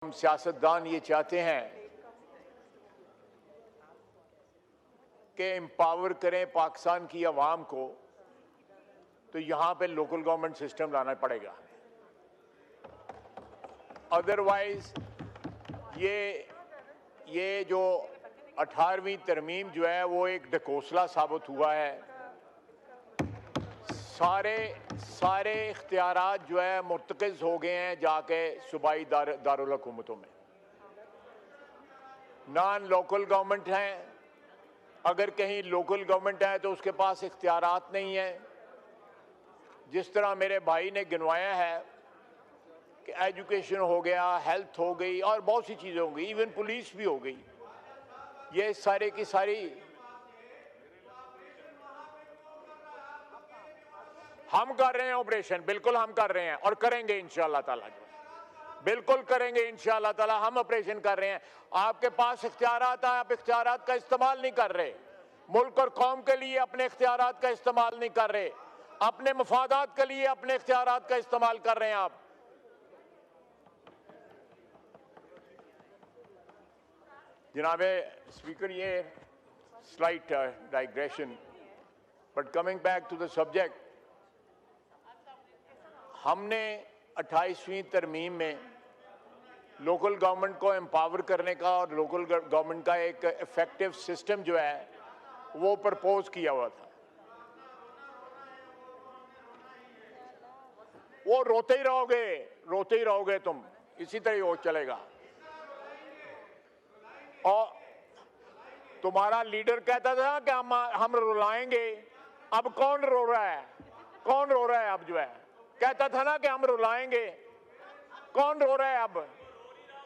हम सियासतदान ये चाहते हैं कि एम्पावर करें पाकिस्तान की आवाम को, तो यहाँ पे लोकल गवर्नमेंट सिस्टम लाना पड़ेगा। अदरवाइज ये जो 18वीं तरमीम जो है वो एक ढकोसला साबित हुआ है। सारे इख्तियारात जो है मुर्तकज़ हो गए हैं जाके सूबाई दारुल हुकूमतों में। नॉन लोकल गवर्नमेंट हैं, अगर कहीं लोकल गवर्नमेंट है तो उसके पास इख्तियारात नहीं है। जिस तरह मेरे भाई ने गिनवाया है कि एजुकेशन हो गया, हेल्थ हो गई और बहुत सी चीज़ें हो गई, इवन पुलिस भी हो गई। ये सारे की सारी हम कर रहे हैं ऑपरेशन, बिल्कुल हम कर रहे हैं और करेंगे इंशाअल्लाह ताला, बिल्कुल करेंगे इंशाअल्लाह ताला। हम ऑपरेशन कर रहे हैं। आपके पास इख्तियारात है, आप इख्तियारात का इस्तेमाल नहीं कर रहे। मुल्क और कौम के लिए अपने इख्तियारात का इस्तेमाल नहीं कर रहे, अपने मफादात के लिए अपने इख्तियारात का इस्तेमाल कर रहे हैं आप। जनाबे स्पीकर, ये slight digression, but coming back to the subject, हमने 28वीं तरमीम में लोकल गवर्नमेंट को एम्पावर करने का और लोकल गवर्नमेंट का एक इफेक्टिव सिस्टम जो है वो प्रपोज किया हुआ था। वो रोते ही रहोगे तुम, इसी तरह वो चलेगा। और तुम्हारा लीडर कहता था कि हम रुलाएंगे। अब कौन रो रहा है? कौन रो रहा है अब? जो है कहता था ना कि हम रुलाएंगे। कौन रो रहा है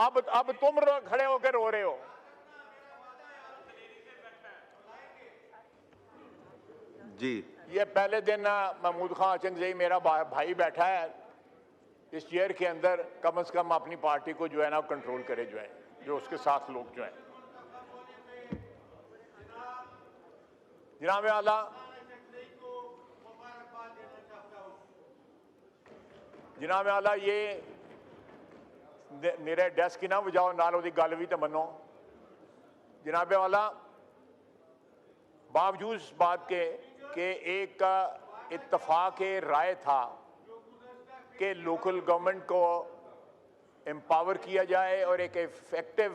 अब तुम खड़े होकर रो रहे हो। जी, ये पहले दिन महमूद खान अचंगज़ई मेरा भाई बैठा है इस चेयर के अंदर, कम से कम अपनी पार्टी को जो है ना कंट्रोल करे, जो है जो उसके साथ लोग जो हैं। जनाब आला, जनाब आला, ये मेरे डेस्क की ना वजाओ, नाल ओदी गल भी तो मनो। जनाब आला, बावजूद इस बात के कि एक इत्तफाक राय था कि लोकल गवर्नमेंट को एम्पावर किया जाए और एक इफेक्टिव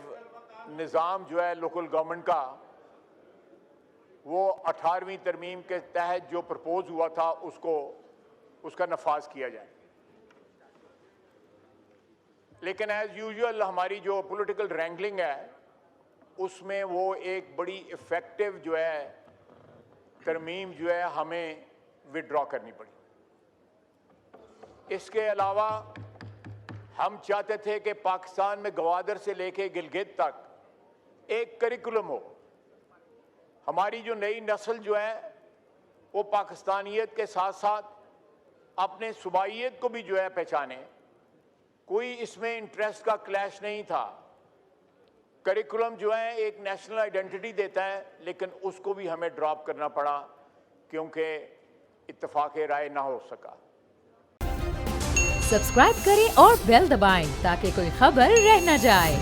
निज़ाम जो है लोकल गवर्नमेंट का, वो 18वीं तरमीम के तहत जो प्रपोज हुआ था उसका नफाज किया जाए। लेकिन एज यूजुअल हमारी जो पॉलिटिकल रैंगलिंग है उसमें वो एक बड़ी इफेक्टिव जो है तरमीम जो है हमें विड्रॉ करनी पड़ी। इसके अलावा हम चाहते थे कि पाकिस्तान में गवादर से लेके गिलगित तक एक करिकुलम हो। हमारी जो नई नस्ल जो है वो पाकिस्तानियत के साथ साथ अपने सूबाइयत को भी जो है पहचाने। कोई इसमें इंटरेस्ट का क्लैश नहीं था। करिकुलम जो है एक नेशनल आइडेंटिटी देता है, लेकिन उसको भी हमें ड्रॉप करना पड़ा क्योंकि इत्तेफाक राय ना हो सका। सब्सक्राइब करें और बेल दबाएं ताकि कोई खबर रह न जाए।